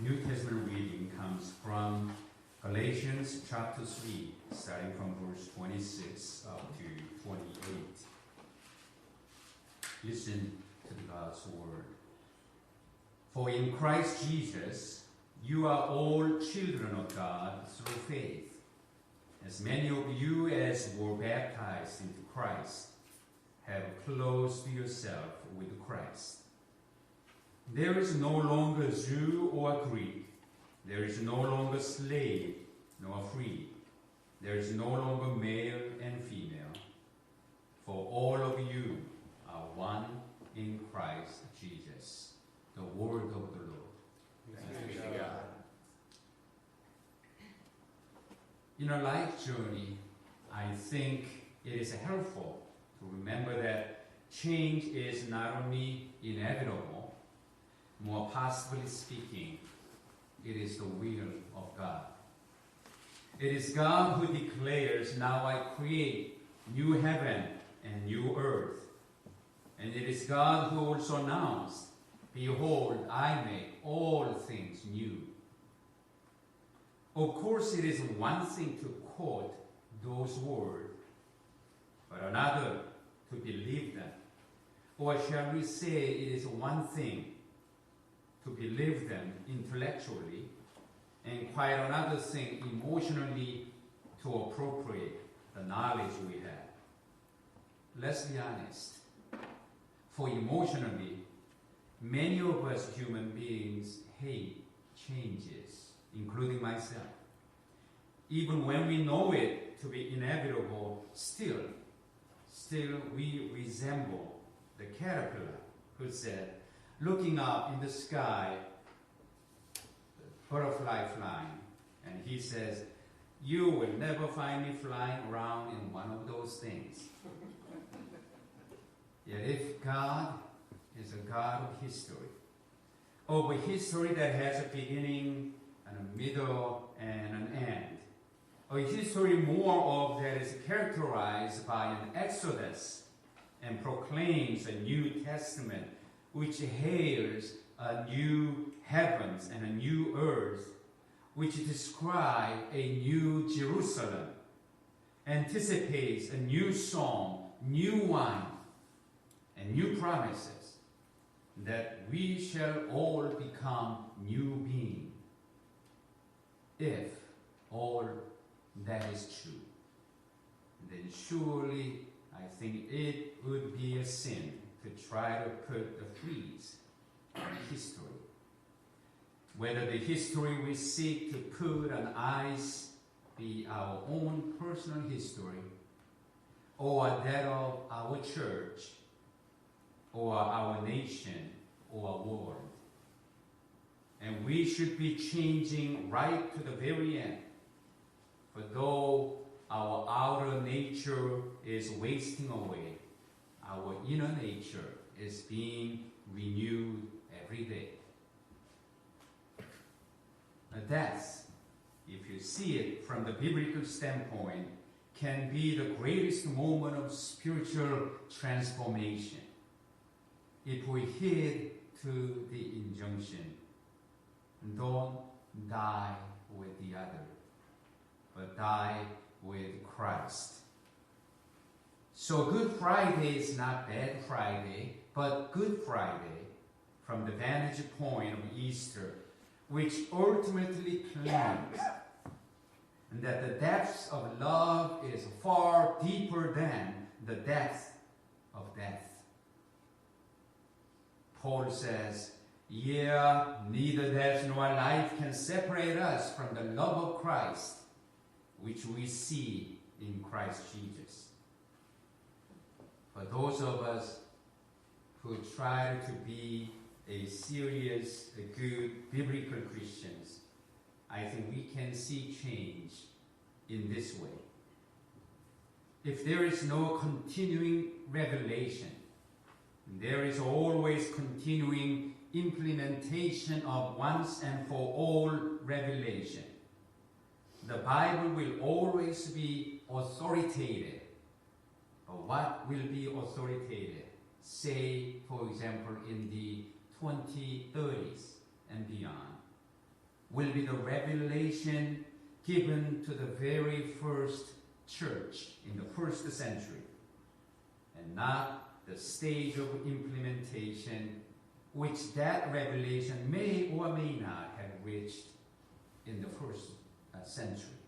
New Testament reading comes from Galatians chapter 3, starting from verse 26 up to 28. Listen to God's word. For in Christ Jesus, you are all children of God through faith. As many of you as were baptized into Christ have clothed yourself with Christ. There is no longer Jew or Greek. There is no longer slave nor free. There is no longer male and female. For all of you are one in Christ Jesus. The word of the Lord. Thanks be to God. In a life journey, I think it is helpful to remember that change is not only inevitable, more possibly speaking, it is the will of God. It is God who declares, now I create new heaven and new earth. And it is God who also announced, behold, I make all things new. Of course, it is one thing to quote those words, but another to believe them. Or shall we say it is one thing to believe them intellectually, and quite another thing emotionally to appropriate the knowledge we have. Let's be honest. For emotionally, many of us human beings hate changes, including myself. Even when we know it to be inevitable, still we resemble the caterpillar who said, looking up in the sky, the butterfly flying, and he says, you will never find me flying around in one of those things. Yet if God is a God of history, of a history that has a beginning and a middle and an end, a history more of that is characterized by an exodus and proclaims a New Testament which hails a new heavens and a new earth, which describe a new Jerusalem, anticipates a new song, new wine, and new promises, that we shall all become new beings, if all that is true. Then surely I think it would be a sin to try to put a freeze on history. Whether the history we seek to put on ice be our own personal history, or that of our church, or our nation, or world. And we should be changing right to the very end. For though our outer nature is wasting away, our inner nature is being renewed every day. Death, if you see it from the biblical standpoint, can be the greatest moment of spiritual transformation if we heed to the injunction, don't die with the other, but die with Christ. So Good Friday is not Bad Friday, but Good Friday from the vantage point of Easter, which ultimately claims that the depths of love is far deeper than the depth of death. Paul says, yeah, neither death nor life can separate us from the love of Christ, which we see in Christ Jesus. For those of us who try to be a serious, good biblical Christians, I think we can see change in this way. If there is no continuing revelation, there is always continuing implementation of once and for all revelation. The Bible will always be authoritative. But what will be authoritative? Say, for example, in the 2030s and beyond. will be the revelation given to the very first church in the first century, and not the stage of implementation which that revelation may or may not have reached in the first century.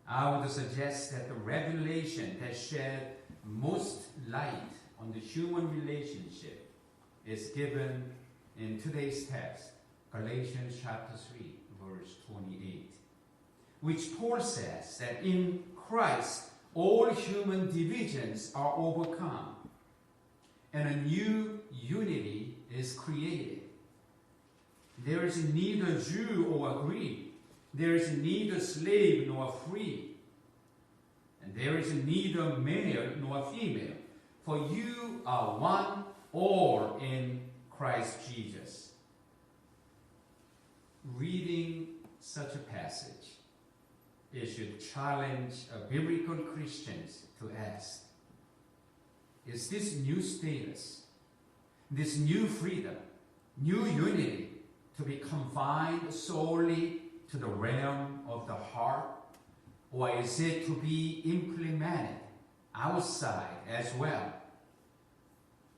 I would suggest that the revelation that shed most light on the human relationship is given in today's text, Galatians chapter 3, verse 28, which Paul says that in Christ all human divisions are overcome and a new unity is created. There is neither Jew or Greek. There is neither slave nor free. And there is neither male nor female. For you are one, all in Christ Jesus. Reading such a passage, it should challenge biblical Christians to ask, is this new status, this new freedom, new unity to be confined solely to the realm of the heart, or is it to be implemented outside as well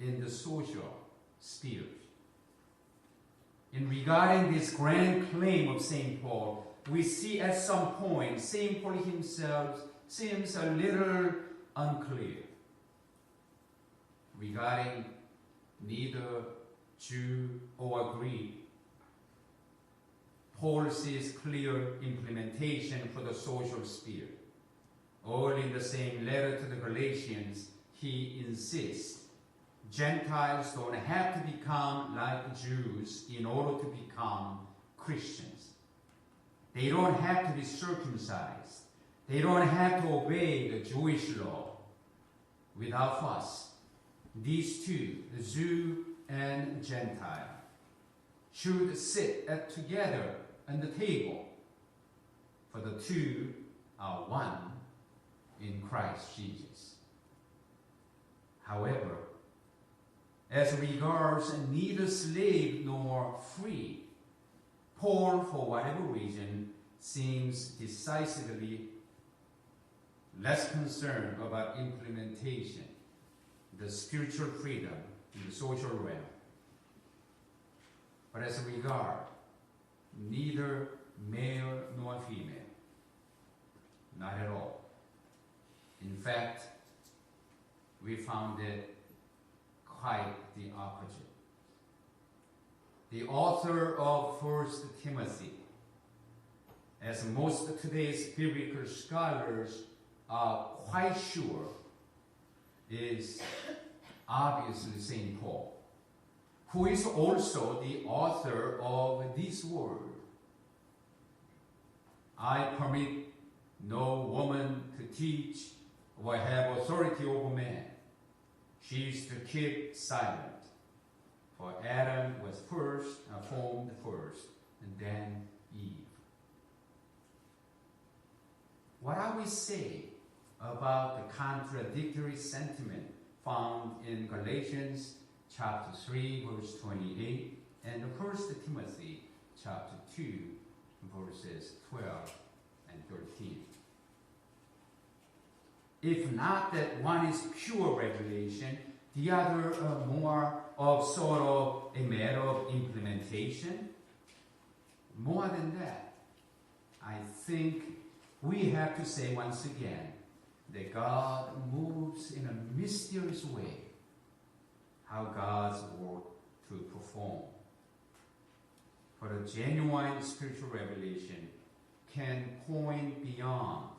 in the social sphere? In regarding this grand claim of St. Paul, we see at some point St. Paul himself seems a little unclear regarding neither Jew or Greek. Paul sees clear implementation for the social sphere. All in the same letter to the Galatians, he insists Gentiles don't have to become like Jews in order to become Christians. They don't have to be circumcised. They don't have to obey the Jewish law without fuss. These two, the Jew and Gentile, should sit together at the table, for the two are one in Christ Jesus. However, as regards neither slave nor free, Paul, for whatever reason, seems decisively less concerned about implementation, the spiritual freedom in the social realm. But as regard neither male nor female, not at all. In fact, we found it quite the opposite. The author of 1 Timothy, as most of today's biblical scholars are quite sure, is obviously St. Paul, who is also the author of this word. I permit no woman to teach or have authority over man. She is to keep silent. For Adam was formed first, and then Eve. What I will say about the contradictory sentiment found in Galatians chapter 3, verse 28, and 1 Timothy chapter 2, verses 12 and 13. If not that one is pure revelation, the other more of sort of a matter of implementation. More than that, I think we have to say once again that God moves in a mysterious way, how God's work to perform. For the genuine spiritual revelation can point beyond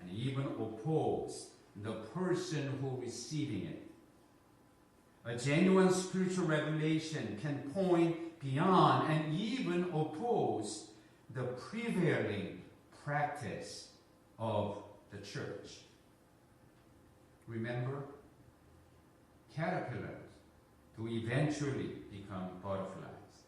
and even oppose the person who is receiving it. A genuine spiritual revelation can point beyond and even oppose the prevailing practice of the church. Remember, caterpillars do eventually become butterflies,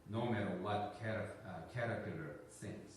no matter what caterpillar thinks.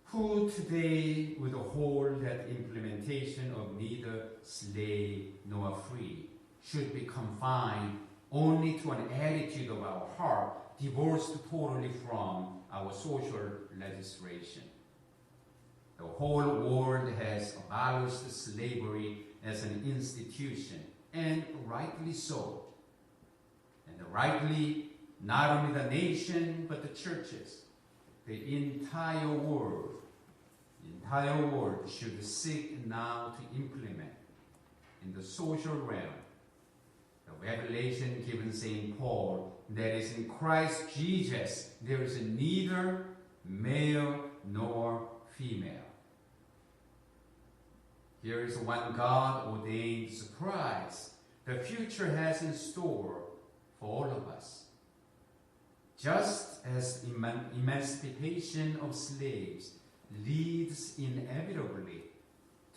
Who today would hold that implementation of neither slave nor free should be confined only to an attitude of our heart divorced totally from our social legislation. The whole world has abolished slavery as an institution, and rightly so. And rightly, not only the nation, but the churches, the entire world should seek now to implement in the social realm the revelation given St. Paul that is in Christ Jesus there is neither male nor female. Here is one God-ordained surprise the future has in store for all of us. Just as emancipation of slaves leads inevitably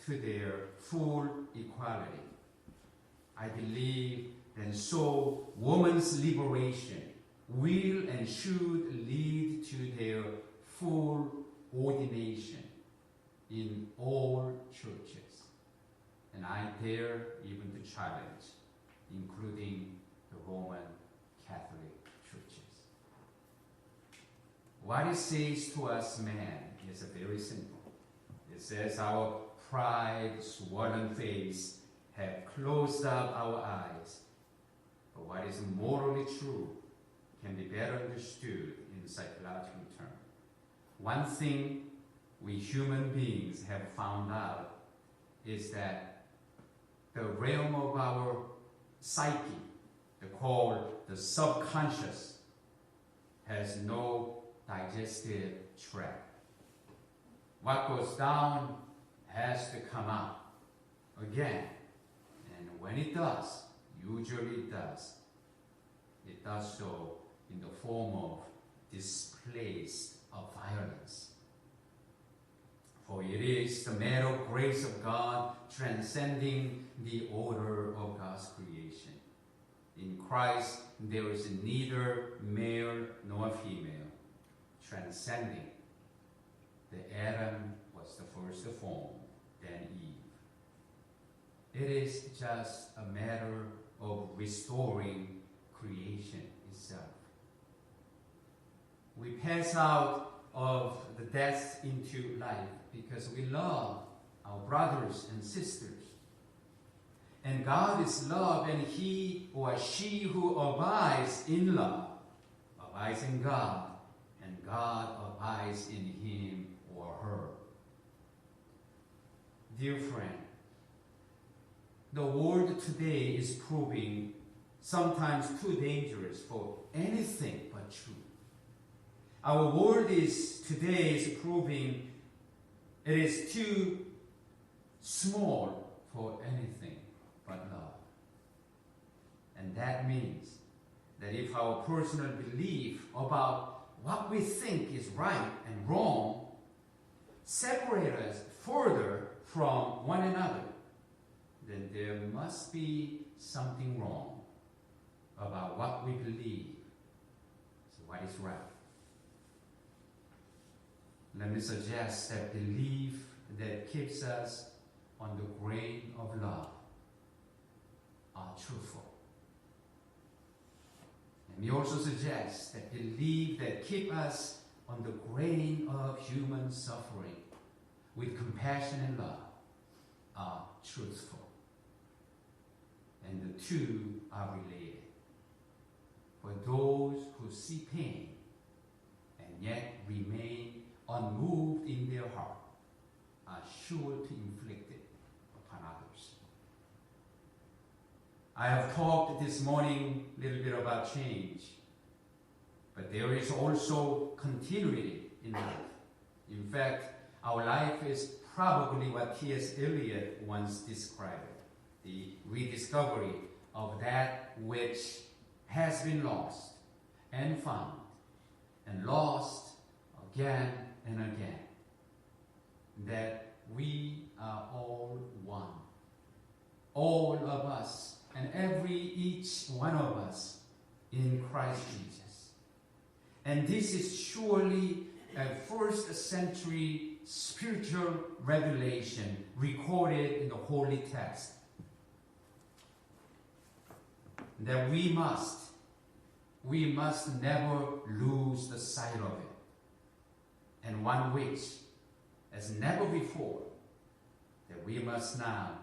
to their full equality, I believe that so woman's liberation will and should lead to their full ordination in all churches. And I dare even to challenge, including the Roman Catholic churches. What it says to us, man, is very simple. It says our pride, swollen face have closed up our eyes. But what is morally true can be better understood in psychological terms. One thing we human beings have found out is that the realm of our psyche, called the subconscious, has no digestive tract. What goes down has to come out again. And when it does, usually it does so in the form of displays of violence. For it is the matter of grace of God transcending the order of God's creation. In Christ, there is neither male nor female, transcending. The Adam was the first form, then Eve. It is just a matter of restoring creation itself. We pass out of the death into life because we love our brothers and sisters. And God is love, and he or she who abides in love abides in God, and God abides in him or her. Dear friend, the world today is proving sometimes too dangerous for anything but truth. Our world today is proving it is too small for anything but love. And that means that if our personal belief about what we think is right and wrong separate us further from one another, then there must be something wrong about what we believe. So what is right? Let me suggest that belief that keeps us on the grain of love are truthful. Let me also suggest that belief that keep us on the grain of human suffering with compassion and love are truthful. And the two are related. For those who see pain and yet remain unmoved in their heart are sure to inflict it upon others. I have talked this morning a little bit about change, but there is also continuity in life. In fact, our life is probably what T.S. Eliot once described it, the rediscovery of that which has been lost and found, and lost again and again. That we are all one. All of us, and each one of us in Christ Jesus. And this is surely a first century spiritual revelation recorded in the Holy Text. that we must never lose the sight of it. And one which, as never before, that we must now,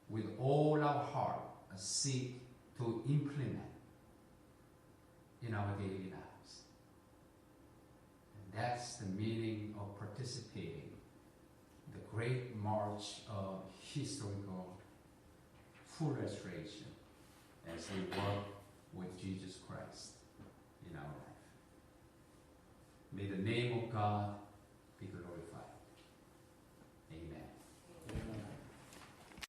with all our heart, seek to implement in our daily lives. And that's the meaning of participating in the great march of historical full restoration as we work with Jesus Christ in our life. May the name of God